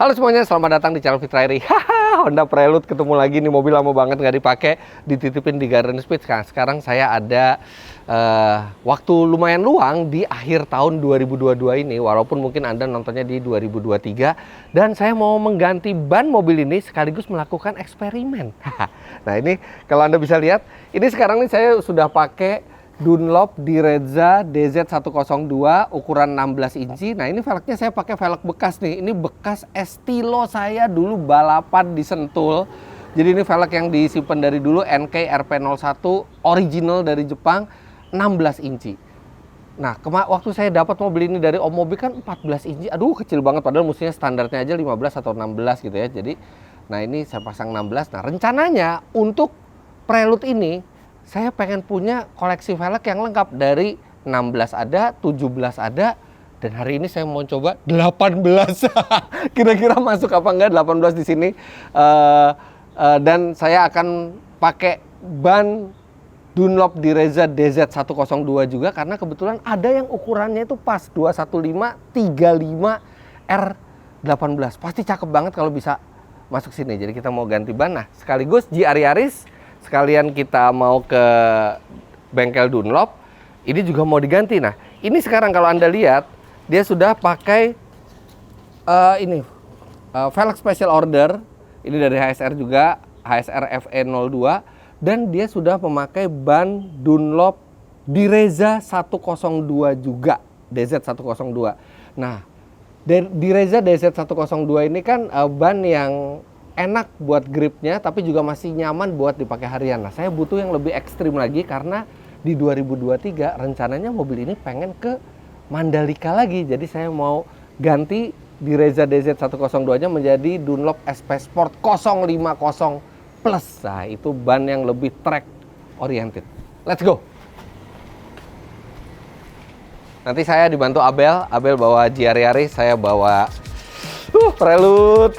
Halo semuanya, selamat datang di channel Fitrairi. Haha, Honda Prelude ketemu lagi nih, mobil lama banget nggak dipakai, dititipin di Garden Speed. Nah, sekarang saya ada waktu lumayan luang di akhir tahun 2022 ini, walaupun mungkin Anda nontonnya di 2023. Dan saya mau mengganti ban mobil ini sekaligus melakukan eksperimen. Nah ini kalau Anda bisa lihat, ini sekarang nih saya sudah pakai Dunlop Direzza DZ102 ukuran 16 inci. Nah ini velgnya saya pakai velg bekas nih. Ini bekas Estilo saya dulu balapan di Sentul. Jadi ini velg yang disimpan dari dulu, NK RP01 original dari Jepang, 16 inci. Nah waktu saya dapat mobil ini dari Om Mobil kan 14 inci. Aduh kecil banget, padahal mestinya standarnya aja 15 atau 16 gitu ya. Jadi nah ini saya pasang 16. Nah rencananya untuk Prelude ini saya pengen punya koleksi velg yang lengkap, dari 16 ada, 17 ada, dan hari ini saya mau coba 18. Kira-kira masuk apa enggak 18 di sini. Dan saya akan pakai ban Dunlop Direzza DZ102 juga, karena kebetulan ada yang ukurannya itu pas 215/35 R18. Pasti cakep banget kalau bisa masuk sini. Jadi kita mau ganti ban. Nah, sekaligus GR Yaris, sekalian kita mau ke bengkel Dunlop, ini juga mau diganti. Nah, ini sekarang kalau Anda lihat, dia sudah pakai velg special order. Ini dari HSR juga, HSR FE02, dan dia sudah memakai ban Dunlop Direzza 102 juga, DZ102. Nah, Direzza DZ102 ini kan ban yang enak buat gripnya, tapi juga masih nyaman buat dipakai harian. Nah, saya butuh yang lebih ekstrim lagi, karena di 2023 rencananya mobil ini pengen ke Mandalika lagi. Jadi saya mau ganti Direzza DZ102-nya menjadi Dunlop SP Sport 050 Plus. Nah, itu ban yang lebih track oriented. Let's go! Nanti saya dibantu Abel bawa GR Yaris, saya bawa Prelude.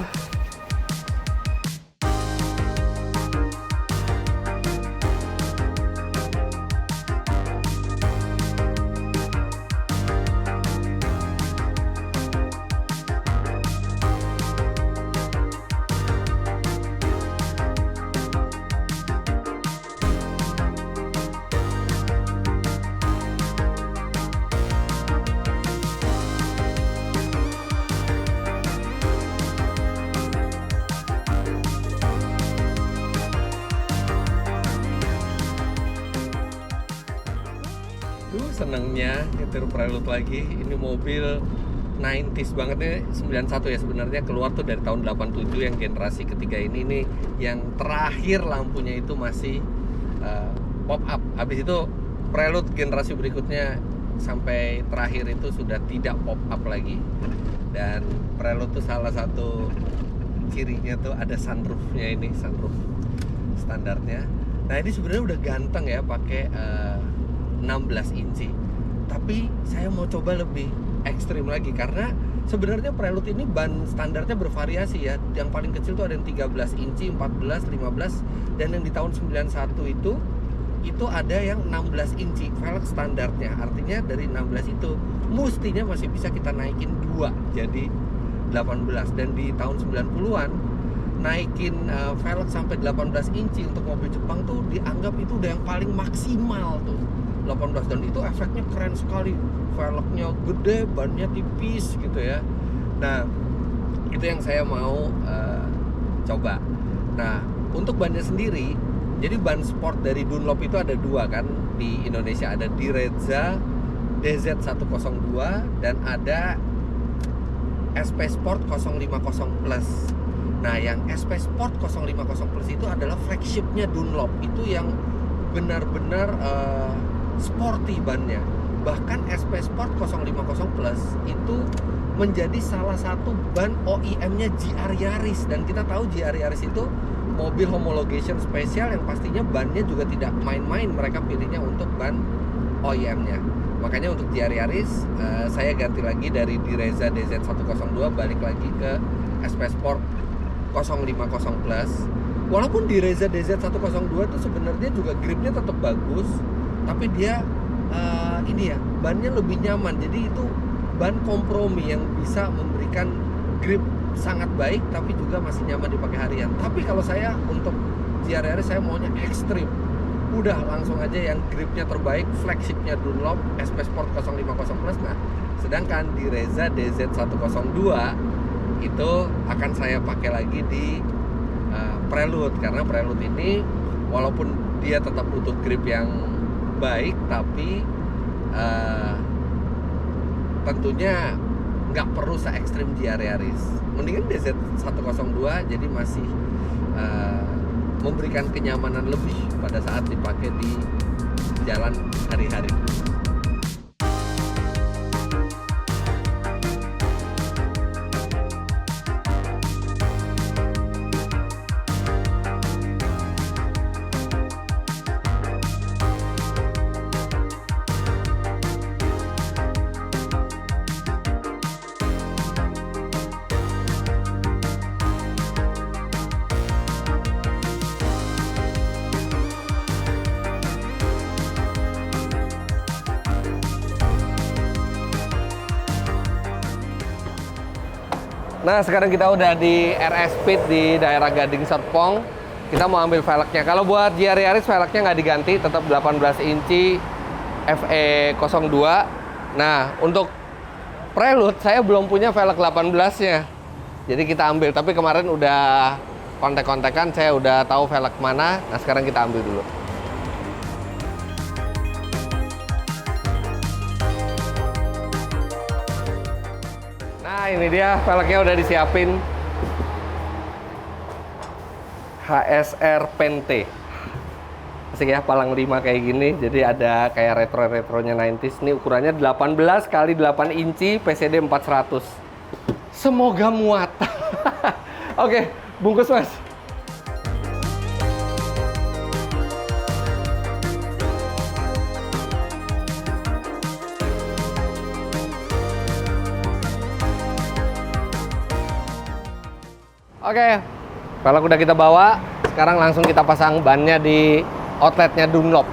Senengnya nyetir Prelude lagi. Ini mobil 90s banget nih, 91 ya sebenarnya, keluar tuh dari tahun 87 yang generasi ketiga ini nih, yang terakhir lampunya itu masih pop up. Habis itu Prelude generasi berikutnya sampai terakhir itu sudah tidak pop up lagi. Dan Prelude tuh salah satu cirinya tuh ada sunroofnya, ini sunroof standarnya. Nah ini sebenarnya udah ganteng ya pakai 16 inci, tapi saya mau coba lebih ekstrim lagi, karena sebenarnya Prelude ini ban standarnya bervariasi ya. Yang paling kecil tuh ada yang 13 inci, 14, 15, dan yang di tahun 91 itu ada yang 16 inci velg standarnya. Artinya dari 16 itu mestinya masih bisa kita naikin 2 jadi 18, dan di tahun 90-an naikin velg sampai 18 inci untuk mobil Jepang tuh dianggap itu udah yang paling maksimal tuh 18, dan itu efeknya keren sekali. Velgnya gede, bannya tipis gitu ya. Nah itu yang saya mau coba. Nah untuk bannya sendiri, jadi ban sport dari Dunlop itu ada 2 kan di Indonesia, ada Direzza DZ102 dan ada SP Sport 050 Plus. Nah yang SP Sport 050 Plus itu adalah flagshipnya Dunlop, itu yang benar-benar sporty bannya. Bahkan SP Sport 050 Plus itu menjadi salah satu ban OEM-nya GR Yaris, dan kita tahu GR Yaris itu mobil homologation spesial yang pastinya bannya juga tidak main-main, mereka pilihnya untuk ban OEM-nya. Makanya untuk GR Yaris saya ganti lagi dari Direzza DZ102 balik lagi ke SP Sport 050 Plus. Walaupun Direzza DZ102 itu sebenarnya juga gripnya tetap bagus, tapi dia ini ya, bannya lebih nyaman. Jadi itu ban kompromi yang bisa memberikan grip sangat baik tapi juga masih nyaman dipakai harian. Tapi kalau saya untuk GR Yaris saya maunya ekstrim. Udah langsung aja yang gripnya terbaik, flagshipnya Dunlop SP Sport 050 Plus. Nah, sedangkan di Reza DZ102 itu akan saya pakai lagi di Prelude, karena Prelude ini walaupun dia tetap butuh grip yang baik, tapi tentunya nggak perlu se ekstrim GR Yaris. Mendingan DZ102, jadi masih memberikan kenyamanan lebih pada saat dipakai di jalan hari-hari. Nah, sekarang kita udah di RS Speed di daerah Gading Serpong. Kita mau ambil velgnya. Kalau buat GR Yaris velgnya nggak diganti, tetap 18 inci FE02. Nah, untuk Prelude saya belum punya velg 18-nya. Jadi kita ambil, tapi kemarin udah kontek-kontekan, saya udah tahu velg mana. Nah, sekarang kita ambil dulu. Nah, ini dia velgnya udah disiapin. HSR Pente. Asik ya, palang 5 kayak gini. Jadi ada kayak retro-retronya 90s. Ini ukurannya 18 kali 8 inci PCD 400. Semoga muat. Oke, bungkus Mas. Oke, velg udah kita bawa. Sekarang langsung kita pasang bannya di outletnya Dunlop.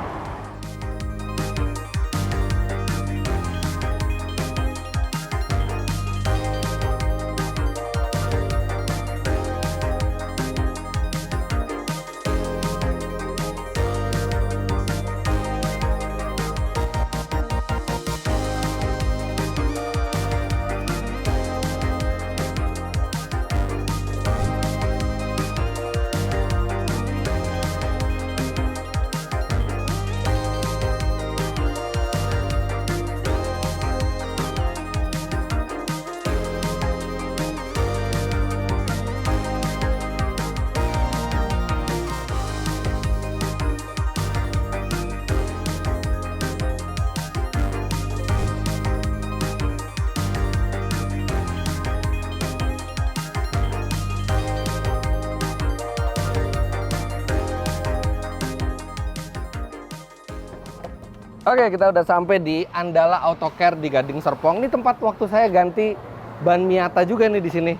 Oke, kita udah sampai di Andala Auto Care di Gading Serpong. Ini tempat waktu saya ganti ban Miata juga nih di sini.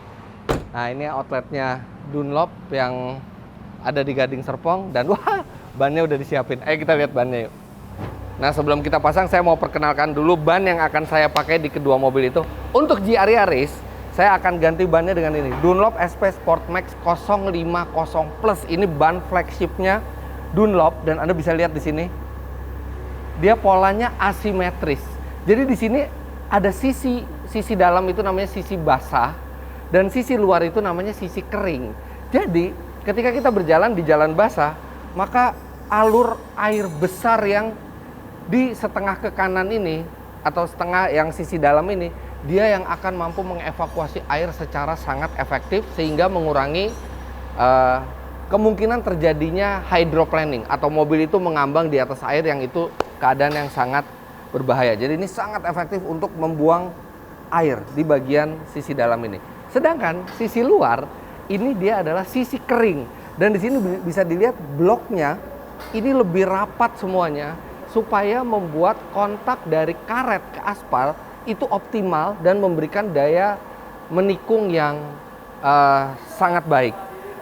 Nah, ini outletnya Dunlop yang ada di Gading Serpong, dan wah, bannya udah disiapin. Ayo kita lihat bannya yuk. Nah, sebelum kita pasang, saya mau perkenalkan dulu ban yang akan saya pakai di kedua mobil itu. Untuk GR Yaris, saya akan ganti bannya dengan ini. Dunlop SP Sport Max 050 Plus. Ini ban flagshipnya Dunlop, dan Anda bisa lihat di sini. Dia polanya asimetris. Jadi di sini ada sisi dalam itu namanya sisi basah, dan sisi luar itu namanya sisi kering. Jadi ketika kita berjalan di jalan basah, maka alur air besar yang di setengah ke kanan ini atau setengah yang sisi dalam ini, dia yang akan mampu mengevakuasi air secara sangat efektif sehingga mengurangi kemungkinan terjadinya hydroplaning atau mobil itu mengambang di atas air, yang itu keadaan yang sangat berbahaya. Jadi ini sangat efektif untuk membuang air di bagian sisi dalam ini. Sedangkan sisi luar ini dia adalah sisi kering, dan di sini bisa dilihat bloknya ini lebih rapat semuanya supaya membuat kontak dari karet ke aspal itu optimal dan memberikan daya menikung yang sangat baik.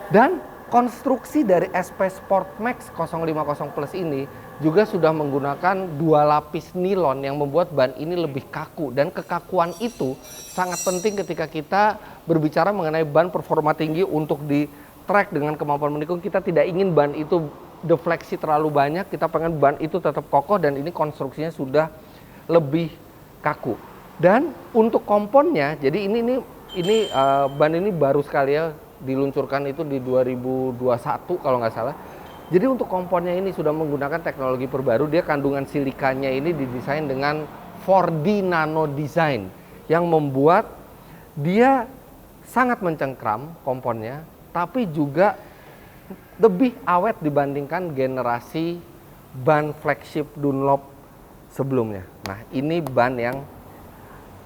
Dan konstruksi dari SP Sport Max 050 Plus ini juga sudah menggunakan 2 lapis nilon yang membuat ban ini lebih kaku, dan kekakuan itu sangat penting ketika kita berbicara mengenai ban performa tinggi untuk di track dengan kemampuan menikung, kita tidak ingin ban itu defleksi terlalu banyak, kita pengen ban itu tetap kokoh dan ini konstruksinya sudah lebih kaku. Dan untuk komponnya, jadi ini ban ini baru sekali ya diluncurkan itu di 2021 kalau nggak salah. Jadi untuk komponnya ini sudah menggunakan teknologi terbaru, dia kandungan silikanya ini didesain dengan 4D nano design yang membuat dia sangat mencengkram komponnya, tapi juga lebih awet dibandingkan generasi ban flagship Dunlop sebelumnya. Nah, ini ban yang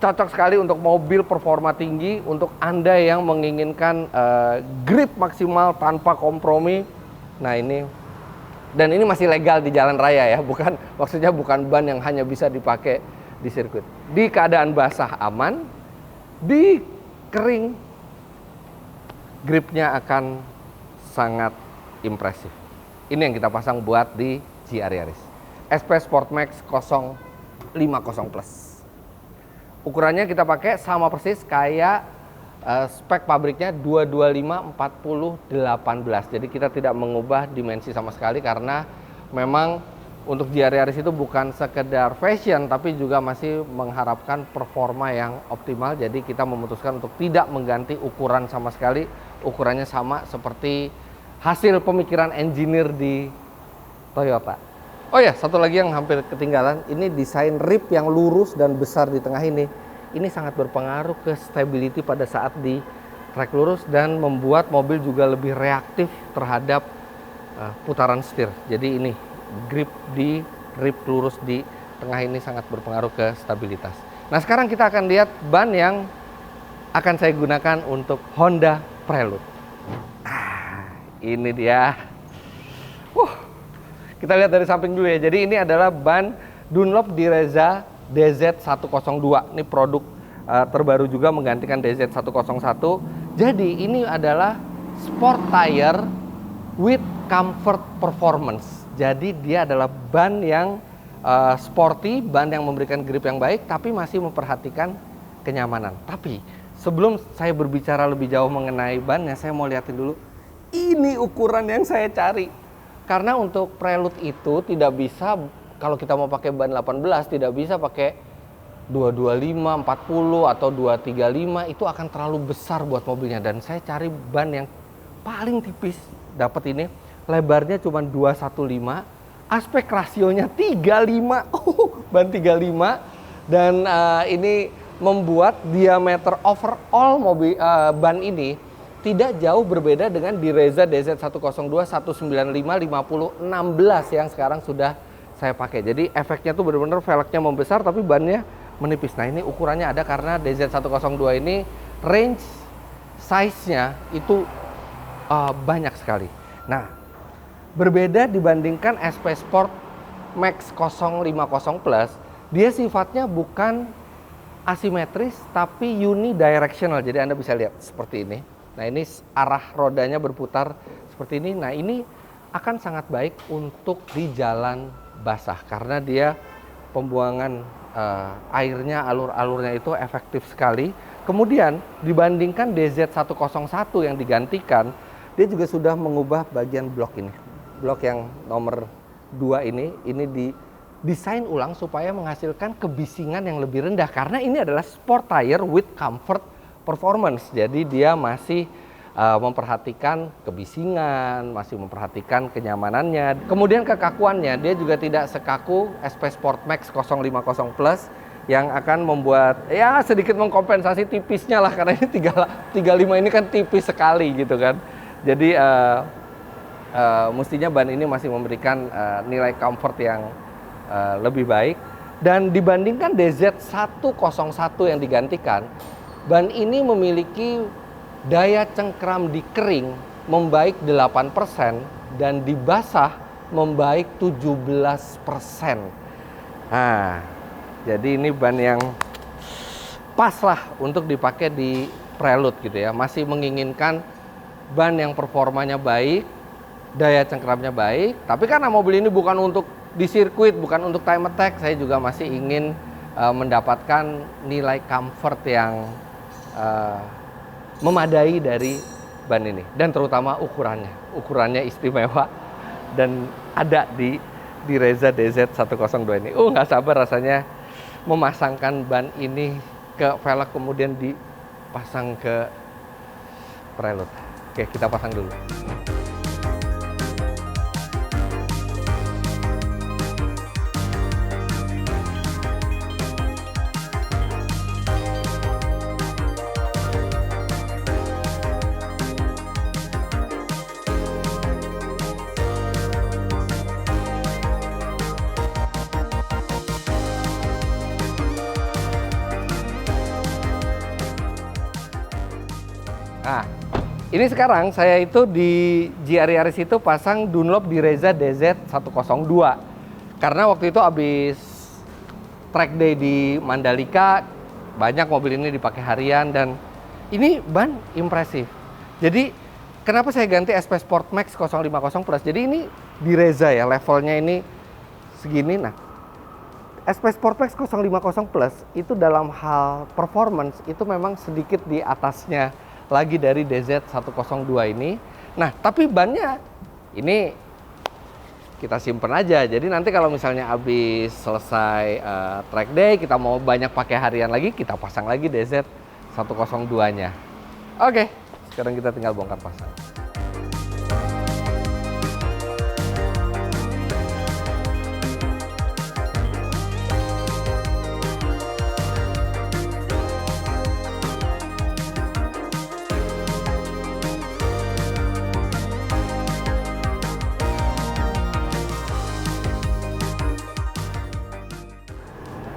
cocok sekali untuk mobil performa tinggi, untuk Anda yang menginginkan grip maksimal tanpa kompromi. Nah ini, dan ini masih legal di jalan raya ya, maksudnya bukan ban yang hanya bisa dipakai di sirkuit. Di keadaan basah aman, di kering gripnya akan sangat impresif. Ini yang kita pasang buat di GR Yaris SP Sport Max 050 Plus. Ukurannya kita pakai sama persis kayak spek pabriknya 225/40/18. Jadi kita tidak mengubah dimensi sama sekali karena memang untuk GR Yaris itu bukan sekedar fashion tapi juga masih mengharapkan performa yang optimal. Jadi kita memutuskan untuk tidak mengganti ukuran sama sekali. Ukurannya sama seperti hasil pemikiran engineer di Toyota. Oh ya, satu lagi yang hampir ketinggalan, ini desain rib yang lurus dan besar di tengah ini. Ini sangat berpengaruh ke stability pada saat di trek lurus dan membuat mobil juga lebih reaktif terhadap putaran setir. Jadi ini grip di rib lurus di tengah ini sangat berpengaruh ke stabilitas. Nah, sekarang kita akan lihat ban yang akan saya gunakan untuk Honda Prelude. Ini dia. Kita lihat dari samping dulu ya. Jadi ini adalah ban Dunlop Direza DZ102. Ini produk terbaru juga menggantikan DZ101. Jadi ini adalah sport tire with comfort performance. Jadi dia adalah ban yang sporty, ban yang memberikan grip yang baik, tapi masih memperhatikan kenyamanan. Tapi sebelum saya berbicara lebih jauh mengenai bannya, saya mau lihatin dulu. Ini ukuran yang saya cari. Karena untuk Prelude itu tidak bisa, kalau kita mau pakai ban 18 tidak bisa pakai 225, 40 atau 235, itu akan terlalu besar buat mobilnya. Dan saya cari ban yang paling tipis, dapat ini. Lebarnya cuma 215, aspek rasionya 35. Ban 35. Dan ini membuat diameter overall mobil ban ini tidak jauh berbeda dengan Direza DZ102 195 50 16 yang sekarang sudah saya pakai. Jadi efeknya tuh benar-benar velgnya membesar tapi bannya menipis. Nah, ini ukurannya ada karena DZ102 ini range size-nya itu banyak sekali. Nah, berbeda dibandingkan SP Sport Max 050 Plus, dia sifatnya bukan asimetris tapi unidirectional. Jadi Anda bisa lihat seperti ini. Nah, ini arah rodanya berputar seperti ini. Nah, ini akan sangat baik untuk di jalan basah karena dia pembuangan airnya, alur-alurnya itu efektif sekali. Kemudian dibandingkan DZ101 yang digantikan, dia juga sudah mengubah bagian blok ini. Blok yang nomor 2 ini didesain ulang supaya menghasilkan kebisingan yang lebih rendah karena ini adalah sport tire with comfort performance. Jadi dia masih memperhatikan kebisingan, masih memperhatikan kenyamanannya. Kemudian kekakuannya, dia juga tidak sekaku SP Sport Max 050 Plus yang akan membuat ya sedikit mengkompensasi tipisnya lah karena ini 35 ini kan tipis sekali gitu kan. Jadi mestinya ban ini masih memberikan nilai comfort yang lebih baik. Dan dibandingkan DZ101 yang digantikan, ban ini memiliki daya cengkram di kering membaik 8% dan di basah membaik 17%. Nah, jadi ini ban yang pas lah untuk dipakai di Prelude gitu ya. Masih menginginkan ban yang performanya baik, daya cengkramnya baik. Tapi karena mobil ini bukan untuk di sirkuit, bukan untuk time attack, saya juga masih ingin mendapatkan nilai comfort yang memadai dari ban ini, dan terutama ukurannya istimewa dan ada di Reza DZ102 ini. Nggak sabar rasanya memasangkan ban ini ke velg kemudian dipasang ke prelude. Oke, kita pasang dulu. Nah, ini sekarang saya itu di GR Yaris itu pasang Dunlop di Reza DZ102. Karena waktu itu habis track day di Mandalika, banyak mobil ini dipakai harian dan ini ban impresif. Jadi kenapa saya ganti SP Sport Max 050 Plus? Jadi ini di Reza ya, levelnya ini segini. Nah, SP Sport Max 050 Plus itu dalam hal performance itu memang sedikit di atasnya lagi dari DZ102 ini. Nah, tapi bannya ini kita simpen aja. Jadi nanti kalau misalnya habis selesai track day, kita mau banyak pakai harian lagi, kita pasang lagi DZ102-nya. Oke, sekarang kita tinggal bongkar pasang.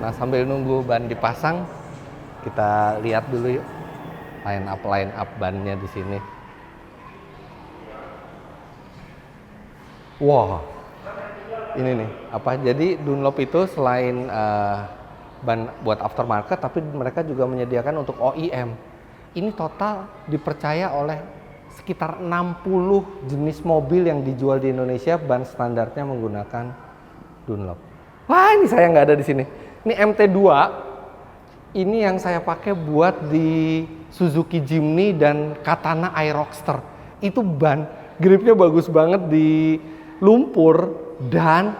Nah, sambil nunggu ban dipasang, kita lihat dulu yuk line up bannya di sini. Wah, ini nih apa? Jadi Dunlop itu selain ban buat aftermarket, tapi mereka juga menyediakan untuk OEM. Ini total dipercaya oleh sekitar 60 jenis mobil yang dijual di Indonesia, ban standarnya menggunakan Dunlop. Wah, ini saya nggak ada di sini. Ini MT2, ini yang saya pakai buat di Suzuki Jimny dan Katana Aeroxter. Itu ban, gripnya bagus banget di lumpur dan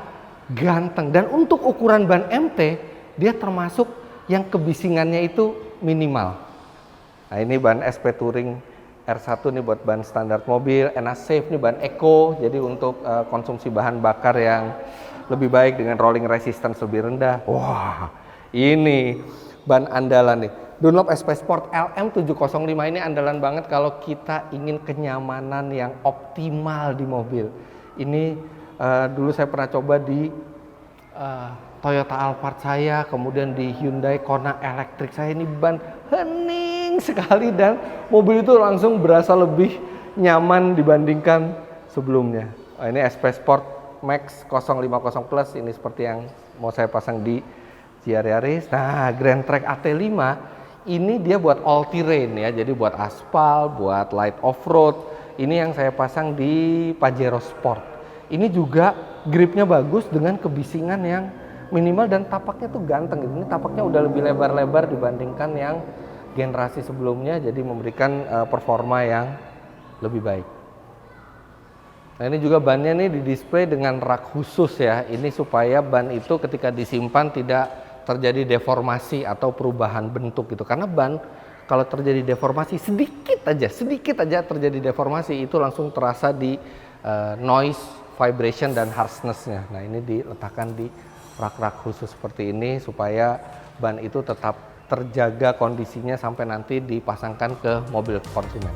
ganteng. Dan untuk ukuran ban MT, dia termasuk yang kebisingannya itu minimal. Nah, ini ban SP Touring R1 nih buat ban standar mobil. EnaSafe nih ban Eco, jadi untuk konsumsi bahan bakar yang lebih baik dengan rolling resistance lebih rendah. Wah, ini ban andalan nih. Dunlop SP Sport LM705 ini andalan banget kalau kita ingin kenyamanan yang optimal di mobil. Ini dulu saya pernah coba di Toyota Alphard saya, kemudian di Hyundai Kona elektrik saya. Ini ban hening sekali dan mobil itu langsung berasa lebih nyaman dibandingkan sebelumnya. Ini SP Sport Max 050 Plus, ini seperti yang mau saya pasang di GR Yaris. Nah, Grand Track AT5 ini dia buat all terrain ya, jadi buat aspal, buat light off-road. Ini yang saya pasang di Pajero Sport. Ini juga gripnya bagus dengan kebisingan yang minimal dan tapaknya tuh ganteng. Ini tapaknya udah lebih lebar-lebar dibandingkan yang generasi sebelumnya, jadi memberikan performa yang lebih baik. Nah, ini juga bannya nih didisplay dengan rak khusus ya. Ini supaya ban itu ketika disimpan tidak terjadi deformasi atau perubahan bentuk gitu. Karena ban kalau terjadi deformasi sedikit aja terjadi deformasi itu langsung terasa di noise, vibration dan harshness-nya. Nah, ini diletakkan di rak-rak khusus seperti ini supaya ban itu tetap terjaga kondisinya sampai nanti dipasangkan ke mobil konsumen.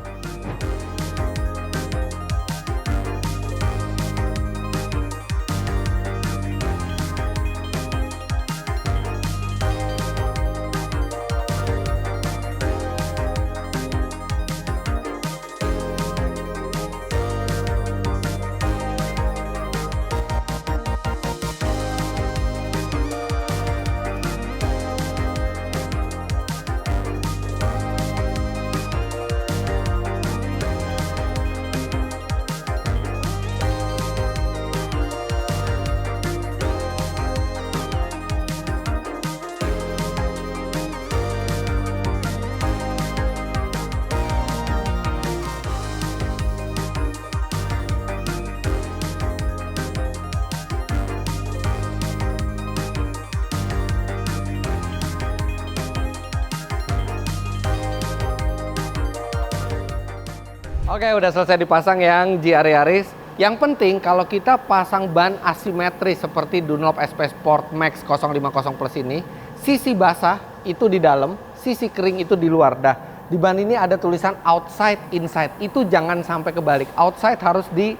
Oke, udah selesai dipasang yang GR Yaris. Yang penting kalau kita pasang ban asimetris seperti Dunlop SP Sport Max 050 Plus ini, sisi basah itu di dalam, sisi kering itu di luar. Dah, di ban ini ada tulisan outside inside. Itu jangan sampai kebalik. Outside harus di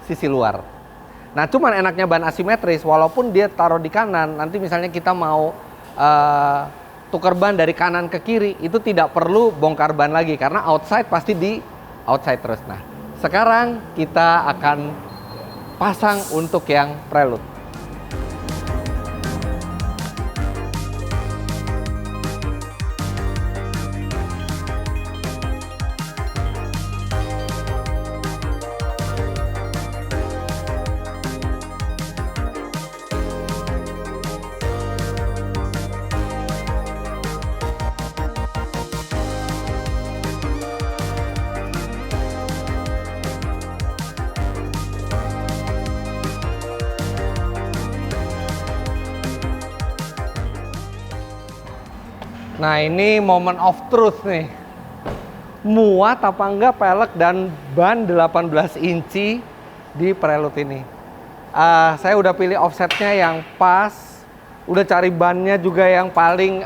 sisi luar. Nah, cuman enaknya ban asimetris, walaupun dia taruh di kanan, nanti misalnya kita mau tukar ban dari kanan ke kiri, itu tidak perlu bongkar ban lagi karena outside pasti di outside terus. Nah, sekarang kita akan pasang untuk yang Prelude. Nah, ini moment of truth nih. Muat apa enggak pelek dan ban 18 inci di Prelude ini. Saya udah pilih offsetnya yang pas. Udah cari bannya juga yang paling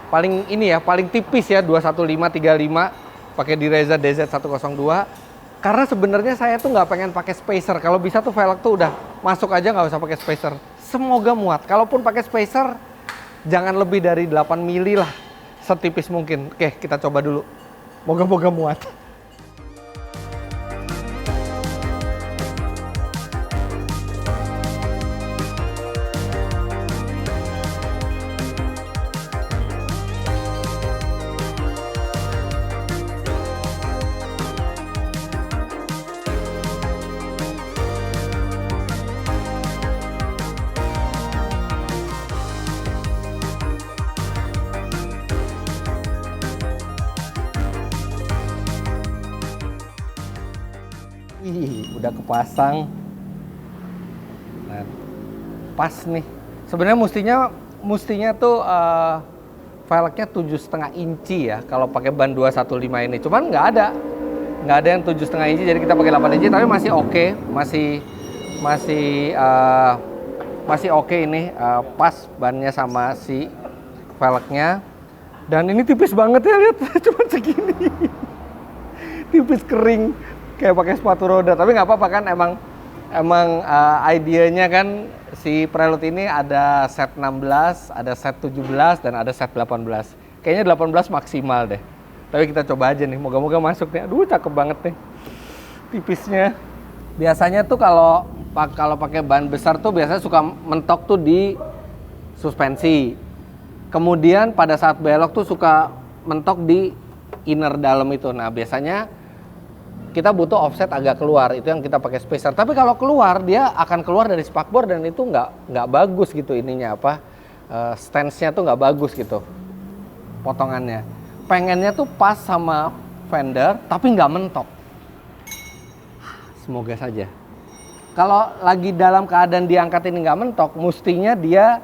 paling tipis ya, 215/35. Pakai Direza DZ102. Karena sebenarnya saya tuh nggak pengen pakai spacer. Kalau bisa tuh velg tuh udah masuk aja, nggak usah pakai spacer. Semoga muat. Kalaupun pakai spacer, jangan lebih dari 8 mili lah, setipis mungkin. Oke, kita coba dulu. Moga-moga muat. Udah kepasang. Nah, pas nih. Sebenarnya mestinya tuh velgnya 7,5 inci ya kalau pakai ban 215 ini. Cuman nggak ada yang 7,5 inci, jadi kita pakai 8 inci. Tapi masih oke, masih oke ini, pas bannya sama si velgnya. Dan ini tipis banget ya, lihat, cuma segini. Tipis, kering, kayak pakai sepatu roda. Tapi nggak apa-apa kan, emang idenya kan si Prelude ini ada set 16, ada set 17, dan ada set 18. Kayaknya 18 maksimal deh. Tapi kita coba aja nih, moga-moga masuk nih. Aduh, cakep banget nih tipisnya. Biasanya tuh kalau pakai ban besar tuh biasanya suka mentok tuh di suspensi. Kemudian pada saat belok tuh suka mentok di inner dalam itu. Nah, biasanya kita butuh offset agak keluar, itu yang kita pakai spacer. Tapi kalau keluar, dia akan keluar dari spakbor dan itu nggak bagus gitu ininya apa, stance-nya tuh nggak bagus gitu, potongannya. Pengennya tuh pas sama fender, tapi nggak mentok. Semoga saja. Kalau lagi dalam keadaan diangkat ini nggak mentok, mestinya dia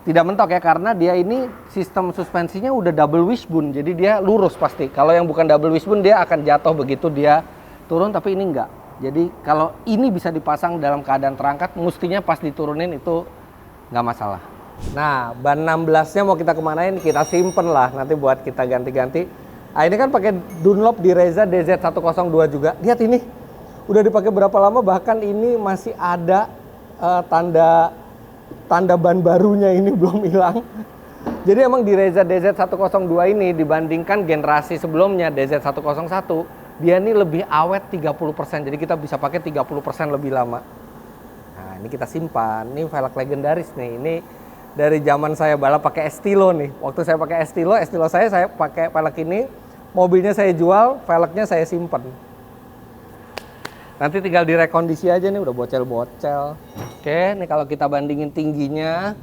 tidak mentok ya, karena dia ini sistem suspensinya udah double wishbone, jadi dia lurus pasti. Kalau yang bukan double wishbone dia akan jatuh begitu dia turun, tapi ini enggak. Jadi kalau ini bisa dipasang dalam keadaan terangkat, mestinya pas diturunin itu nggak masalah. Nah, ban 16-nya mau kita kemanain? Kita simpen lah, nanti buat kita ganti-ganti. Nah, ini kan pakai Dunlop Direza DZ102 juga. Lihat ini, udah dipakai berapa lama, bahkan ini masih ada tanda ban barunya ini belum hilang. Jadi emang Direza DZ102 ini dibandingkan generasi sebelumnya DZ101, dia ini lebih awet 30%. Jadi kita bisa pakai 30% lebih lama. Nah, ini kita simpan. Ini velg legendaris nih. Ini dari zaman saya balap pakai Estilo nih. Waktu saya pakai Estilo saya pakai velg ini. Mobilnya saya jual, velgnya saya simpan. Nanti tinggal direkondisi aja nih, udah bocel-bocel. Oke, nih kalau kita bandingin tingginya,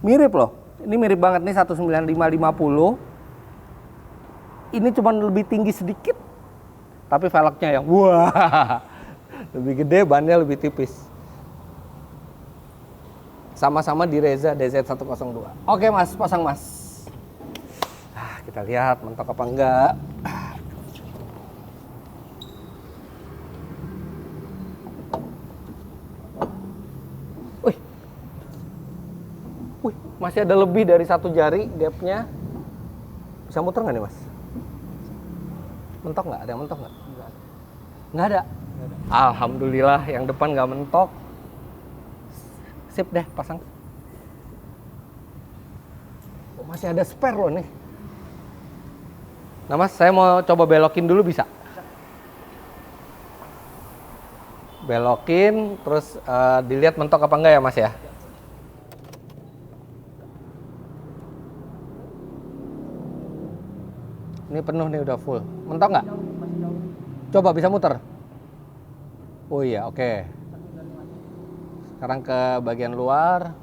mirip loh. Ini mirip banget nih 195/50. Ini cuma lebih tinggi sedikit, tapi velgnya yang wah, lebih gede, bannya lebih tipis. Sama-sama Direza DZ102. Oke mas, pasang mas. kita lihat mentok apa enggak. Wih. Wih, masih ada lebih dari 1 jari gapnya. Bisa muter nggak nih, Mas? Mentok nggak? Ada yang mentok nggak? Nggak ada. Alhamdulillah yang depan nggak mentok. Sip deh, pasang. Oh, masih ada spare loh nih. Nah Mas, saya mau coba belokin dulu bisa? Belokin, terus dilihat mentok apa enggak ya Mas ya? Ini penuh nih, udah full. Mentok nggak? Coba bisa muter? Oh iya, oke. Sekarang ke bagian luar.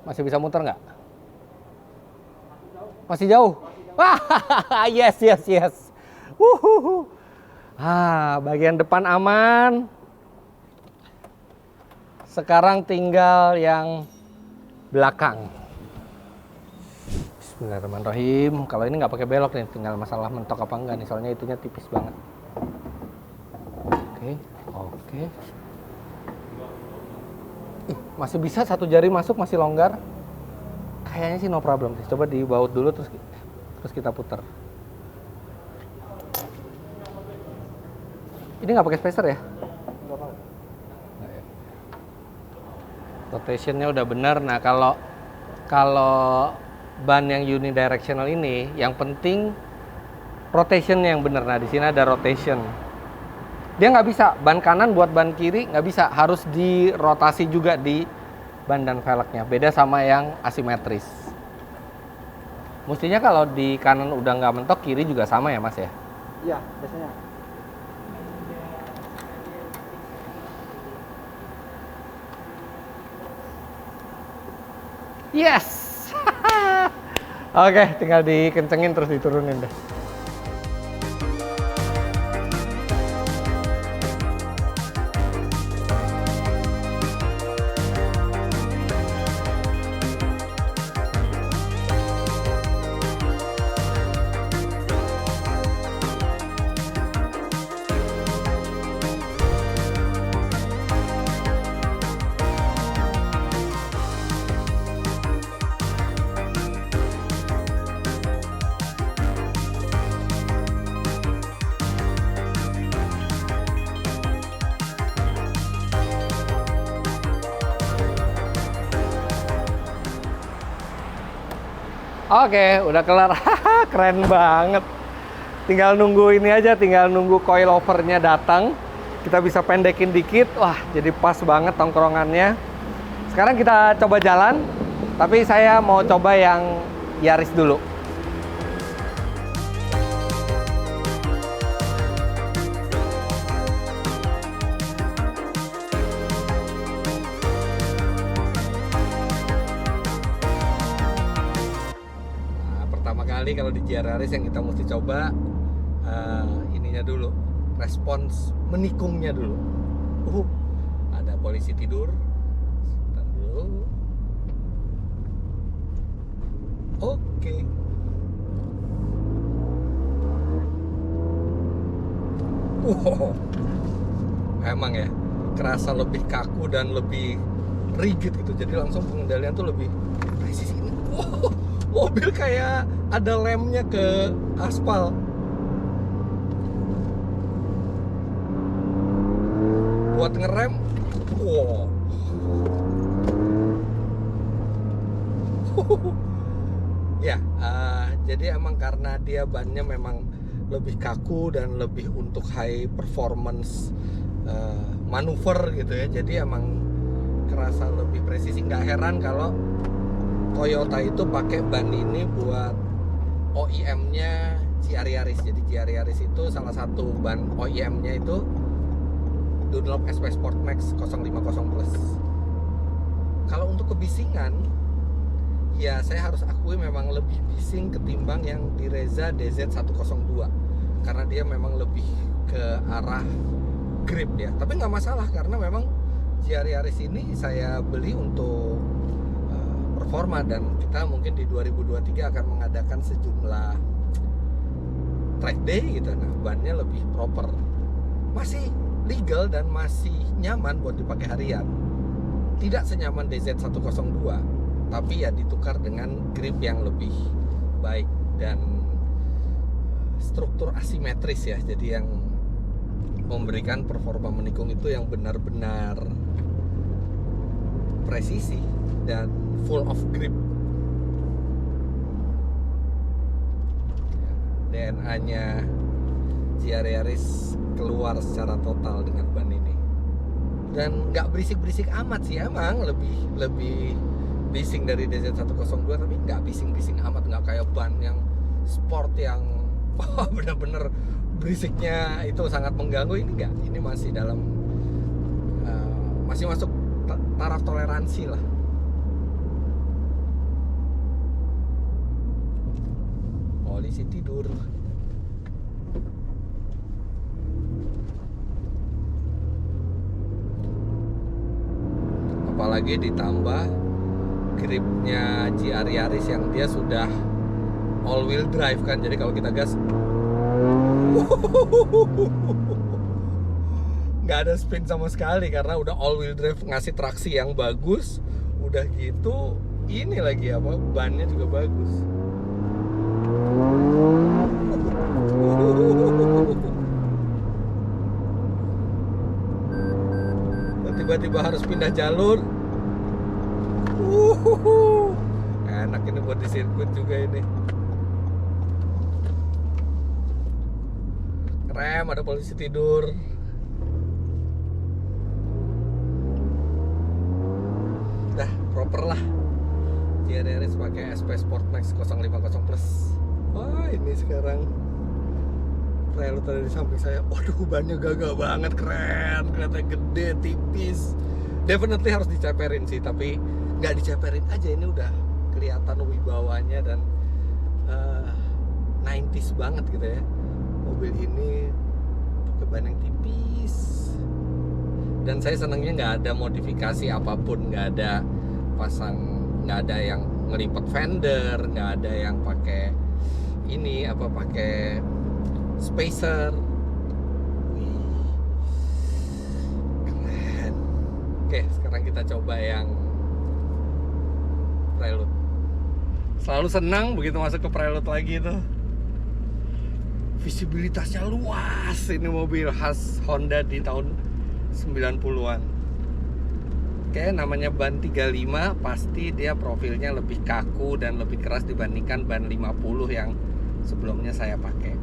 Masih bisa muter nggak? Masih jauh? Wah, yes, yes, yes. Wuhuhu. Bagian depan aman. Sekarang tinggal yang belakang. Bismillahirrahmanirrahim. Kalau ini nggak pakai belok nih, tinggal masalah mentok apa enggak nih, soalnya itunya tipis banget. Oke, oke. Masih bisa 1 jari masuk, masih longgar. Kayaknya sih no problem. Coba dibaut dulu terus kita putar. Ini nggak pakai spacer ya? Nggak pakai. Rotationnya udah benar. Nah kalau ban yang unidirectional ini, yang penting rotation yang benar. Nah di sini ada rotation. Dia nggak bisa ban kanan buat ban kiri, nggak bisa, harus dirotasi juga di ban dan velgnya. Beda sama yang asimetris. Mestinya kalau di kanan udah nggak mentok, kiri juga sama ya Mas ya? Iya, biasanya. Yes! Oke, tinggal dikencengin terus diturunin deh. Oke, udah kelar. Keren banget. Tinggal nunggu ini aja, tinggal nunggu coilovernya datang. Kita bisa pendekin dikit. Wah, jadi pas banget tongkrongannya. Sekarang kita coba jalan, tapi saya mau coba yang Yaris dulu. Kalau di Yaris yang kita mesti coba ininya dulu, respons menikungnya dulu. Ada polisi tidur. Sebentar dulu. Oke. Emang ya, kerasa lebih kaku dan lebih rigid gitu. Jadi langsung pengendalian tuh lebih presisi. Mobil kayak ada lemnya ke aspal. Buat ngerem, wow. Ya, jadi emang karena dia bannya memang lebih kaku dan lebih untuk high performance manuver gitu ya. Jadi emang kerasa lebih presisi. Nggak heran kalau Toyota itu pakai ban ini buat OEM-nya GR Yaris. Jadi GR Yaris itu salah satu ban OEM-nya itu Dunlop SP Sport Max 050 Plus. Kalau untuk kebisingan, ya saya harus akui memang lebih bising ketimbang yang di Reza DZ102. Karena dia memang lebih ke arah grip ya. Tapi nggak masalah karena memang GR Yaris ini saya beli untuk performa, dan kita mungkin di 2023 akan mengadakan sejumlah track day gitu. Nah, bannya lebih proper, masih legal dan masih nyaman buat dipakai harian. Tidak senyaman DZ102, tapi ya ditukar dengan grip yang lebih baik dan struktur asimetris ya. Jadi yang memberikan performa menikung itu yang benar-benar presisi dan full of grip. DNA-nya GR Yaris keluar secara total dengan ban ini, dan nggak berisik-berisik amat sih. Emang lebih bising dari DZ102, tapi nggak bising-bising amat, nggak kayak ban yang sport yang bener-bener berisiknya itu sangat mengganggu. Ini nggak, ini masih dalam masih masuk taraf toleransi lah. Polisi tidur. Apalagi ditambah gripnya GR Yaris yang dia sudah all wheel drive kan, jadi kalau kita gas nggak ada spin sama sekali karena udah all wheel drive, ngasih traksi yang bagus. Udah gitu ini lagi apa, bannya juga bagus. Tiba-tiba harus pindah jalur. Enak ini buat di sirkuit juga ini. Rem, ada polisi tidur. Dah proper lah. GR Yaris pakai SP Sport Max 050 Plus. Wah, ini sekarang Prelude ada di samping saya. Waduh, bannya gagah banget, keren, kelihatan gede, tipis. Definitely harus diceperin sih, tapi nggak diceperin aja, ini udah kelihatan wibawanya dan 90s banget gitu ya. Mobil ini pakai ban yang tipis, dan saya senangnya nggak ada modifikasi apapun, nggak ada nggak ada yang ngelipet fender, nggak ada yang pakai ini apa, pakai spacer. Wih, keren. Oke, sekarang kita coba yang Prelude. Selalu senang begitu masuk ke Prelude lagi tuh. Visibilitasnya luas, ini mobil khas Honda di tahun 90-an. Oke, namanya ban 35, pasti dia profilnya lebih kaku dan lebih keras dibandingkan ban 50 yang sebelumnya saya pakai.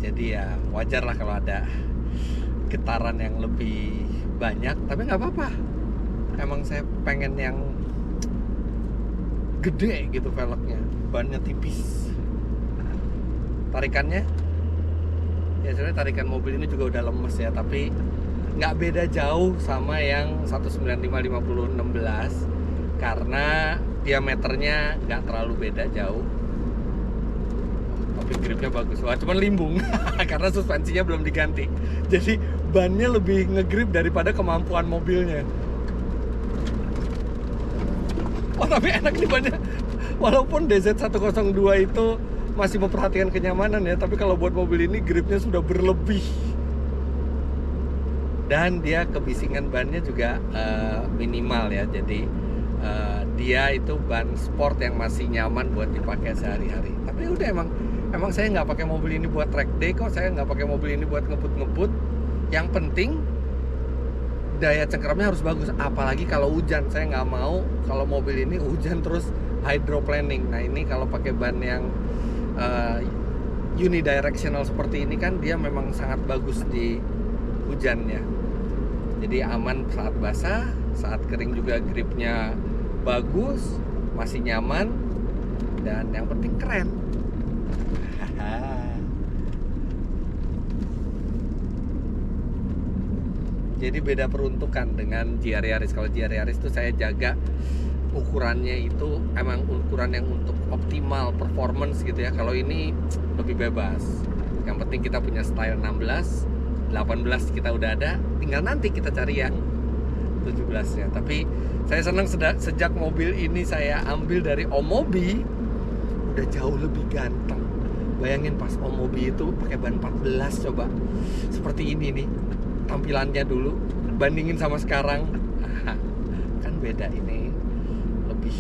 Jadi ya wajar lah kalau ada getaran yang lebih banyak, tapi nggak apa-apa. Emang saya pengen yang gede gitu velgnya, bannya tipis. Tarikannya ya sebenarnya tarikan mobil ini juga udah lemes ya, tapi nggak beda jauh sama yang 195/50/16 karena diameternya nggak terlalu beda jauh. Tapi gripnya bagus, wah cuman limbung karena suspensinya belum diganti, jadi bannya lebih ngegrip daripada kemampuan mobilnya. Oh tapi enak nih bannya, walaupun DZ102 itu masih memperhatikan kenyamanan ya, tapi kalau buat mobil ini gripnya sudah berlebih. Dan dia kebisingan bannya juga minimal ya, jadi dia itu ban sport yang masih nyaman buat dipakai sehari-hari. Tapi udah emang saya nggak pakai mobil ini buat track day kok, saya nggak pakai mobil ini buat ngebut-ngebut. Yang penting daya cengkeramnya harus bagus, apalagi kalau hujan. Saya nggak mau kalau mobil ini hujan terus hydroplaning. Nah ini kalau pakai ban yang unidirectional seperti ini kan dia memang sangat bagus di hujannya. Jadi aman saat basah, saat kering juga gripnya bagus, masih nyaman, dan yang penting keren. Jadi beda peruntukan dengan GR Yaris. Kalau GR Yaris itu saya jaga ukurannya itu emang ukuran yang untuk optimal performance gitu ya. Kalau ini lebih bebas. Yang penting kita punya style 16, 18 kita udah ada, tinggal nanti kita cari yang 17-nya. Tapi saya senang sejak mobil ini saya ambil dari Om Mobi, udah jauh lebih ganteng. Bayangin pas Om Mobi itu pakai ban 14 coba. Seperti ini nih tampilannya dulu, bandingin sama sekarang. Kan beda, ini lebih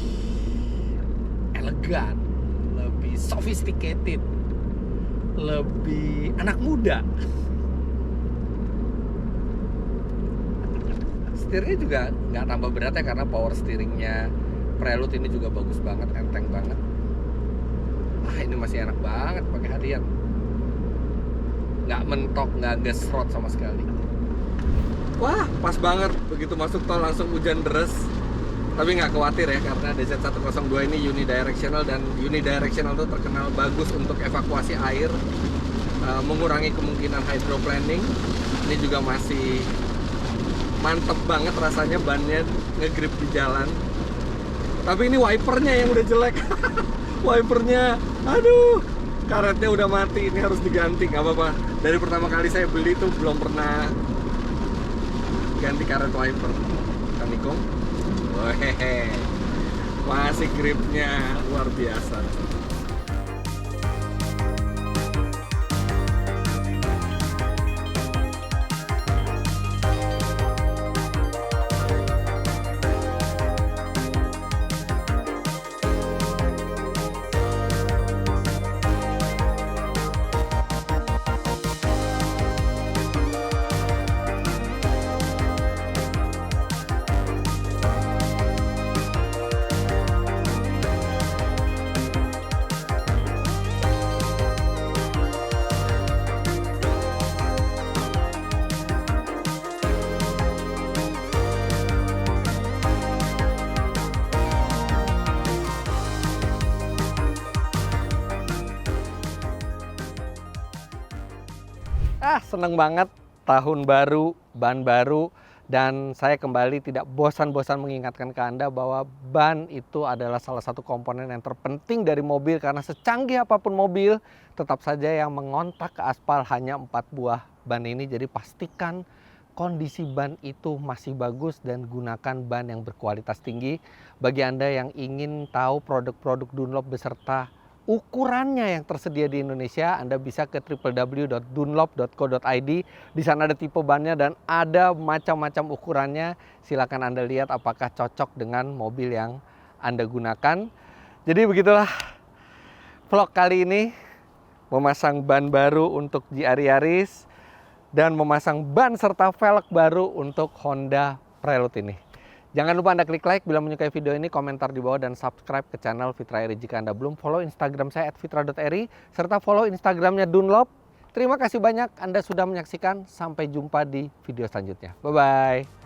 elegan, lebih sophisticated, lebih anak muda. Setirnya juga nggak tambah berat ya, karena power steeringnya Prelude ini juga bagus banget, enteng banget. Ini masih enak banget pakai harian, nggak mentok, nggak gesrot sama sekali. Wah, pas banget begitu masuk tol langsung hujan deras. Tapi nggak khawatir ya, karena DZ102 ini unidirectional, dan unidirectional itu terkenal bagus untuk evakuasi air, mengurangi kemungkinan hydroplaning. Ini juga masih mantep banget rasanya, bannya ngegrip di jalan. Tapi ini wipernya yang udah jelek. Wipernya, aduh, karetnya udah mati, ini harus diganti. Gak apa-apa, dari pertama kali saya beli tuh belum pernah ganti karet wiper. Kanikong, wehehe, masih gripnya luar biasa. Seneng banget, tahun baru, ban baru, dan saya kembali tidak bosan-bosan mengingatkan ke Anda bahwa ban itu adalah salah satu komponen yang terpenting dari mobil, karena secanggih apapun mobil, tetap saja yang mengontak ke aspal hanya 4 buah ban ini. Jadi pastikan kondisi ban itu masih bagus dan gunakan ban yang berkualitas tinggi. Bagi Anda yang ingin tahu produk-produk Dunlop beserta ukurannya yang tersedia di Indonesia, Anda bisa ke www.dunlop.co.id. Di sana ada tipe bannya dan ada macam-macam ukurannya. Silakan Anda lihat apakah cocok dengan mobil yang Anda gunakan. Jadi begitulah vlog kali ini, memasang ban baru untuk GR Yaris dan memasang ban serta velg baru untuk Honda Prelude ini. Jangan lupa Anda klik like bila menyukai video ini, komentar di bawah, dan subscribe ke channel Fitra Eri jika Anda belum. Follow Instagram saya @fitra.eri serta follow Instagramnya Dunlop. Terima kasih banyak Anda sudah menyaksikan. Sampai jumpa di video selanjutnya. Bye-bye.